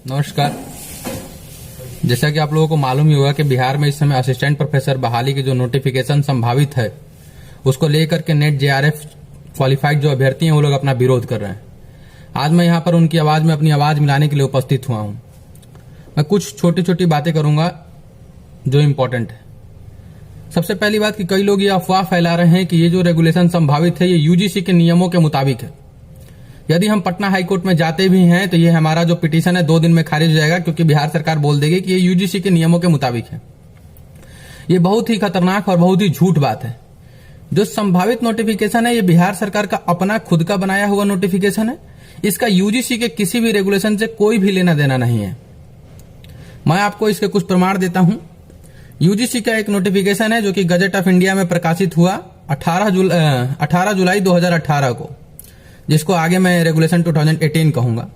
नमस्कार। जैसा कि आप लोगों को मालूम ही होगा कि बिहार में इस समय असिस्टेंट प्रोफेसर बहाली की जो नोटिफिकेशन संभावित है उसको लेकर के नेट जेआरएफ क्वालिफाइड जो अभ्यर्थी हैं वो लोग अपना विरोध कर रहे हैं। आज मैं यहाँ पर उनकी आवाज में अपनी आवाज मिलाने के लिए उपस्थित हुआ हूँ। मैं कुछ छोटी छोटी बातें करूंगा जो इम्पोर्टेंट है। सबसे पहली बात कि कई लोग ये अफवाह फैला रहे हैं कि ये जो रेगुलेशन संभावित है ये यूजीसी के नियमों के मुताबिक है। यदि हम पटना हाईकोर्ट में जाते भी हैं तो ये हमारा जो पिटीशन है 2 दिन में खारिज हो जाएगा, क्योंकि बिहार सरकार बोल देगी कि ये यूजीसी के नियमों के मुताबिक है। ये बहुत ही खतरनाक और बहुत ही झूठ बात है। जो संभावित नोटिफिकेशन है ये बिहार सरकार का अपना खुद का बनाया हुआ नोटिफिकेशन है। इसका यूजीसी के किसी भी रेगुलेशन से कोई भी लेना देना नहीं है। मैं आपको इसके कुछ प्रमाण देता हूं। यूजीसी का एक नोटिफिकेशन है जो कि गजट ऑफ इंडिया में प्रकाशित हुआ 18 जुलाई 2018 को, जिसको आगे मैं रेगुलेशन 2018 कहूंगा।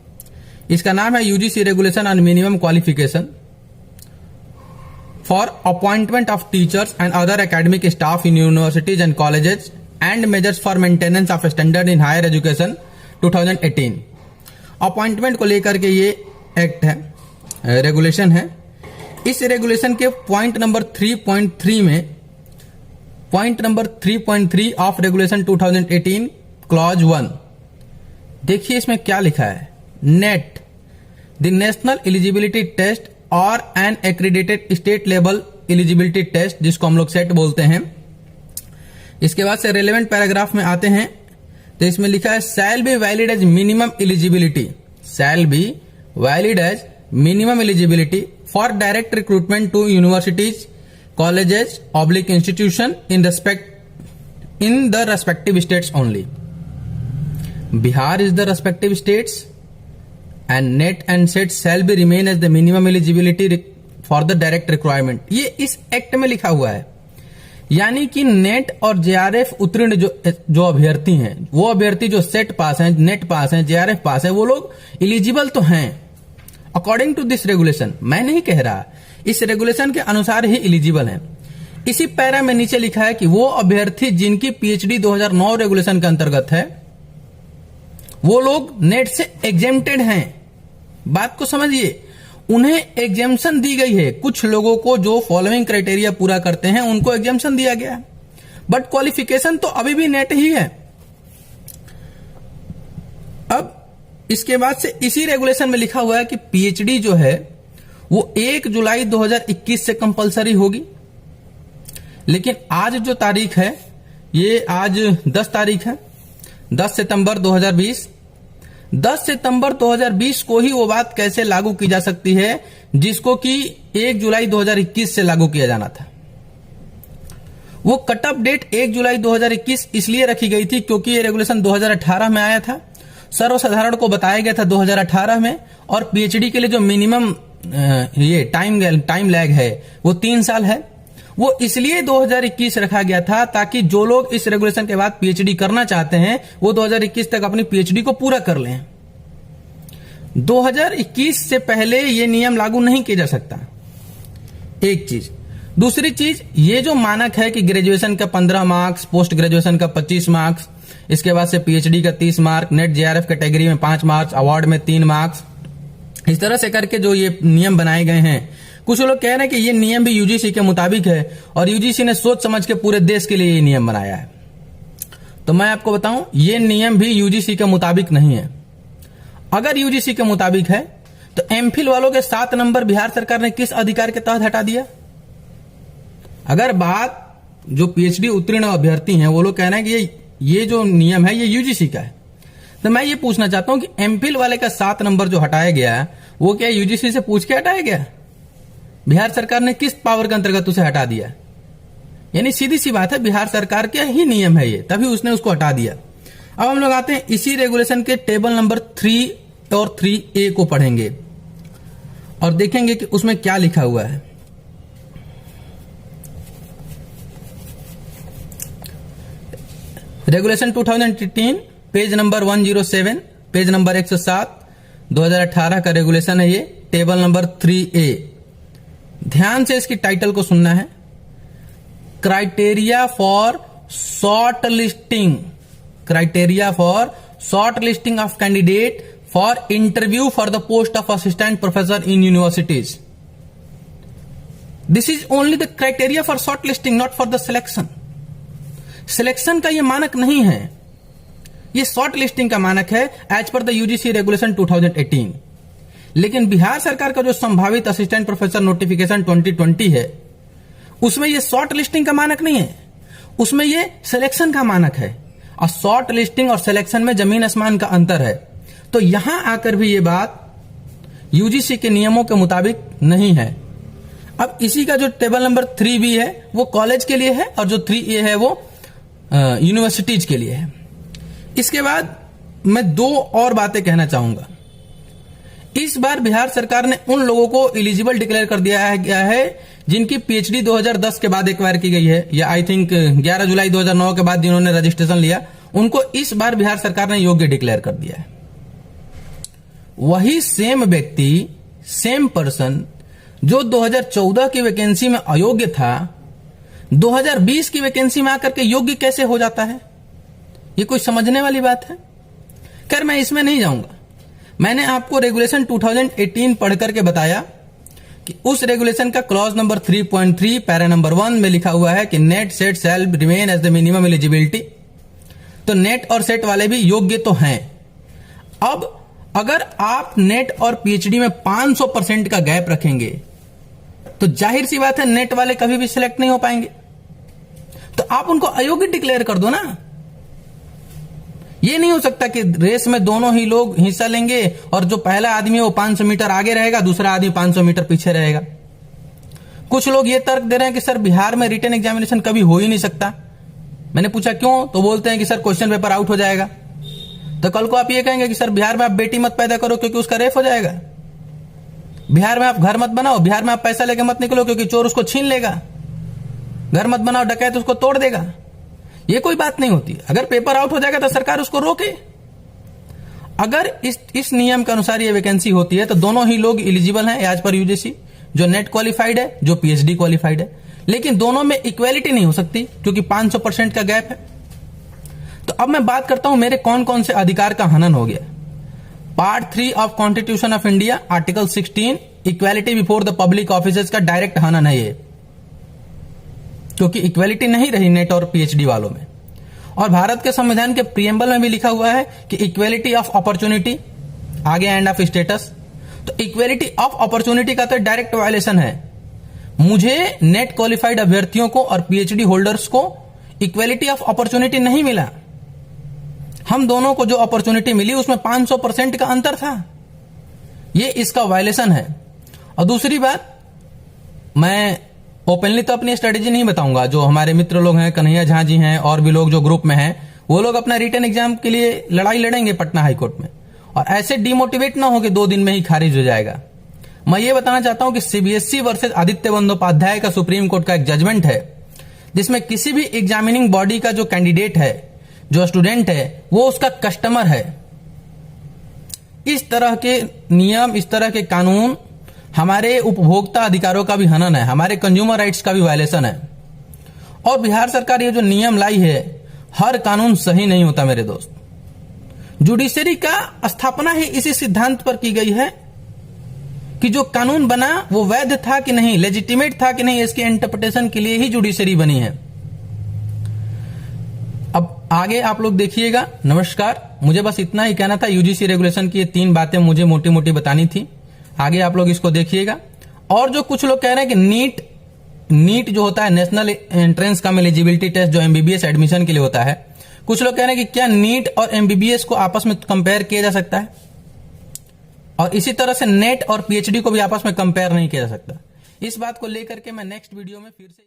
इसका नाम है UGC regulation on minimum qualification for appointment of teachers and other academic staff in universities and colleges and measures for maintenance of standard in higher education 2018। Appointment को लेकर के ये एक्ट है, रेगुलेशन है। इस रेगुलेशन के पॉइंट नंबर 3.3 में, point number 3.3 of regulation 2018 clause 1, देखिए इसमें क्या लिखा है। NET the national eligibility test और an accredited state level eligibility test, जिसको हम लोग सेट बोलते हैं। इसके बाद से रेलेवेंट पैराग्राफ में आते हैं तो इसमें लिखा है shall be valid as minimum eligibility, shall be valid as minimum eligibility for direct recruitment to universities colleges oblique institution in the respective states only. Bihar is the respective states and net and set shall be remain as the minimum eligibility for the direct requirement। ये इस act में लिखा हुआ है। यानी कि net और JRF उत्तीर्ण जो अभ्यर्थी हैं, वो अभ्यर्थी जो सेट पास हैं, नेट पास हैं, जेआरएफ पास हैं, वो लोग एलिजिबल तो हैं अकॉर्डिंग टू दिस रेगुलेशन। मैं नहीं कह रहा, इस रेगुलेशन के अनुसार ही एलिजिबल हैं। इसी पैरा में नीचे लिखा है कि वो अभ्यर्थी जिनकी पीएचडी 2009 रेगुलेशन के अंतर्गत है वो लोग नेट से एग्जेम्प्टेड हैं। बात को समझिए, उन्हें एग्जेम्पशन दी गई है। कुछ लोगों को जो फॉलोइंग क्राइटेरिया पूरा करते हैं उनको एग्जेम्पशन दिया गया है, बट क्वालिफिकेशन तो अभी भी नेट ही है। अब इसके बाद से इसी रेगुलेशन में लिखा हुआ है कि पीएचडी जो है वो 1 जुलाई 2021 से कंपलसरी होगी। लेकिन आज जो तारीख है ये आज 10 तारीख है, 10 सितंबर 2020। 10 सितंबर 2020 को ही वो बात कैसे लागू की जा सकती है जिसको कि 1 जुलाई 2021 से लागू किया जाना था। वो कट ऑफ डेट 1 जुलाई 2021 इसलिए रखी गई थी क्योंकि ये रेगुलेशन 2018 में आया था, सर्वसाधारण को बताया गया था 2018 में, और पीएचडी के लिए जो मिनिमम ये टाइम लैग है वो 3 साल है। वो इसलिए 2021 रखा गया था ताकि जो लोग इस रेगुलेशन के बाद पीएचडी करना चाहते हैं वो 2021 तक अपनी पीएचडी को पूरा कर लें। 2021 से पहले ये नियम लागू नहीं किया जा सकता, एक चीज। दूसरी चीज, ये जो मानक है कि ग्रेजुएशन का 15 मार्क्स, पोस्ट ग्रेजुएशन का 25 मार्क्स, इसके बाद से पीएचडी का 30 मार्क, नेट जेआरएफ कैटेगरी में 5 मार्क्स, अवार्ड में 3 मार्क्स, इस तरह से करके जो ये नियम बनाए गए हैं, कुछ लोग कह रहे हैं कि ये नियम भी यूजीसी के मुताबिक है और यूजीसी ने सोच समझ के पूरे देश के लिए ये नियम बनाया है। तो मैं आपको बताऊं, ये नियम भी यूजीसी के मुताबिक नहीं है। अगर यूजीसी के मुताबिक है तो एमफिल वालों के 7 नंबर बिहार सरकार ने किस अधिकार के तहत हटा दिया? अगर बात जो पीएचडी उत्तीर्ण अभ्यर्थी हैं वो लोग कह रहे हैं कि ये जो नियम है ये यूजीसी का है, तो मैं ये पूछना चाहता हूं कि एमफिल वाले का 7 नंबर जो हटाया गया वो क्या यूजीसी से पूछ के हटाया गया? बिहार सरकार ने किस पावर के अंतर्गत उसे हटा दिया? यानी सीधी सी बात है, बिहार सरकार का ही नियम है ये, तभी उसने उसको हटा दिया। अब हम लोग आते हैं इसी रेगुलेशन के टेबल नंबर 3 और 3A को पढ़ेंगे और देखेंगे कि उसमें क्या लिखा हुआ है। Regulation 2018 page number 107, page number 107, 2018 का रेगुलेशन है ये, टेबल नंबर 3A। ध्यान से इसकी टाइटल को सुनना है। Criteria for short listing, criteria for short listing of candidate for interview for the post of assistant professor in universities. This is only the criteria for shortlisting, not for the selection. Selection का यह मानक नहीं है, यह short listing का मानक है as per the UGC regulation 2018। लेकिन बिहार सरकार का जो संभावित असिस्टेंट प्रोफेसर नोटिफिकेशन 2020 है, उसमें यह शॉर्ट लिस्टिंग का मानक नहीं है, उसमें यह सिलेक्शन का मानक है। और शॉर्ट लिस्टिंग और सिलेक्शन में जमीन आसमान का अंतर है। तो यहां आकर भी यह बात यूजीसी के नियमों के मुताबिक नहीं है। अब इसी का जो टेबल नंबर 3B है वो कॉलेज के लिए है और जो 3A है वो यूनिवर्सिटीज के लिए है। इसके बाद मैं दो और बातें कहना चाहूंगा। इस बार बिहार सरकार ने उन लोगों को एलिजिबल डिक्लेयर कर दिया गया है जिनकी पीएचडी 2010 के बाद एक्वायर की गई है, या आई थिंक 11 जुलाई 2009 के बाद जिन्होंने रजिस्ट्रेशन लिया, उनको इस बार बिहार सरकार ने योग्य डिक्लेयर कर दिया है। वही सेम व्यक्ति, सेम पर्सन जो 2014 की वैकेंसी में अयोग्य था, 2020 की वैकेंसी में आकर के योग्य कैसे हो जाता है? ये कोई समझने वाली बात है? खैर मैं इसमें नहीं जाऊंगा। मैंने आपको रेगुलेशन 2018 पढ़ करके बताया कि उस रेगुलेशन का क्लॉज नंबर 3.3 पैरा नंबर 1 में लिखा हुआ है कि NET SET shall remain as the minimum eligibility. तो नेट और सेट वाले भी योग्य तो हैं। अब अगर आप नेट और पीएचडी में 500% का गैप रखेंगे तो जाहिर सी बात है नेट वाले कभी भी सिलेक्ट नहीं हो पाएंगे। तो आप उनको अयोग्य डिक्लेयर कर दो ना। ये नहीं हो सकता कि रेस में दोनों ही लोग हिस्सा लेंगे और जो पहला आदमी है वो 500 मीटर आगे रहेगा, दूसरा आदमी 500 मीटर पीछे रहेगा। कुछ लोग ये तर्क दे रहे हैं कि सर बिहार में रिटन एग्जामिनेशन कभी हो ही नहीं सकता। मैंने पूछा क्यों, तो बोलते हैं कि सर क्वेश्चन पेपर आउट हो जाएगा। तो कल को आप ये कहेंगे कि सर बिहार में आप बेटी मत पैदा करो क्योंकि उसका रेप हो जाएगा, बिहार में आप घर मत बनाओ, बिहार में आप पैसा लेके मत निकलो क्योंकि चोर उसको छीन लेगा, घर मत बनाओ डकैत उसको तोड़ देगा। ये कोई बात नहीं होती। अगर पेपर आउट हो जाएगा तो सरकार उसको रोके। अगर इस नियम के अनुसार ये वैकेंसी होती है तो दोनों ही लोग एलिजिबल हैं एज पर यूजीसी, जो नेट क्वालिफाइड है, जो पीएचडी क्वालिफाइड है। लेकिन दोनों में इक्वेलिटी नहीं हो सकती क्योंकि 500% का गैप है। तो अब मैं बात करता हूं मेरे कौन कौन से अधिकार का हनन हो गया। Part 3 of constitution of India article 16 equality before the public officers का डायरेक्ट हनन है ये, क्योंकि इक्वेलिटी नहीं रही नेट और पीएचडी वालों में। और भारत के संविधान के प्रियम्बल में भी लिखा हुआ है कि इक्वेलिटी ऑफ अपॉर्चुनिटी, आगे एंड ऑफ स्टेटस। तो इक्वेलिटी ऑफ अपॉर्चुनिटी का तो डायरेक्ट वायलेशन है। मुझे नेट क्वालिफाइड अभ्यर्थियों को और पीएचडी होल्डर्स को इक्वेलिटी ऑफ अपॉर्चुनिटी नहीं मिला। हम दोनों को जो अपॉर्चुनिटी मिली उसमें 500% का अंतर था। ये इसका वायलेशन है। और दूसरी बात, मैं ओपनली तो अपनी स्ट्रेटेजी नहीं बताऊंगा। जो हमारे मित्र लोग हैं, कन्हैया झा जी हैं और भी लोग जो ग्रुप में हैं, वो लोग अपना रिटन एग्जाम के लिए लड़ाई लड़ेंगे पटना हाईकोर्ट में, और ऐसे डिमोटिवेट ना हो कि 2 दिन में ही खारिज हो जाएगा। मैं ये बताना चाहता हूं कि सीबीएसई वर्सेस आदित्य बंदोपाध्याय का सुप्रीम कोर्ट का एक जजमेंट है जिसमें किसी भी एग्जामिनिंग बॉडी का जो कैंडिडेट है, जो स्टूडेंट है, वो उसका कस्टमर है। इस तरह के नियम, इस तरह के कानून हमारे उपभोक्ता अधिकारों का भी हनन है, हमारे कंज्यूमर राइट्स का भी वायलेशन है। और बिहार सरकार ये जो नियम लाई है, हर कानून सही नहीं होता मेरे दोस्त। जुडिशरी का स्थापना ही इसी सिद्धांत पर की गई है कि जो कानून बना वो वैध था कि नहीं, लेजिटिमेट था कि नहीं, इसके इंटरप्रिटेशन के लिए ही जुडिशरी बनी है। अब आगे आप लोग देखिएगा। नमस्कार, मुझे बस इतना ही कहना था। यूजीसी रेगुलेशन की ये 3 बातें मुझे मोटी मोटी बतानी थी। आगे आप लोग इसको देखिएगा। और जो कुछ लोग कह रहे हैं कि नीट जो होता है, नेशनल एंट्रेंस कम एलिजिबिलिटी टेस्ट, जो एमबीबीएस एडमिशन के लिए होता है, कुछ लोग कह रहे हैं कि क्या नीट और एमबीबीएस को आपस में कंपेयर किया जा सकता है, और इसी तरह से नेट और पीएचडी को भी आपस में कंपेयर नहीं किया जा सकता। इस बात को लेकर के मैं नेक्स्ट वीडियो में फिर से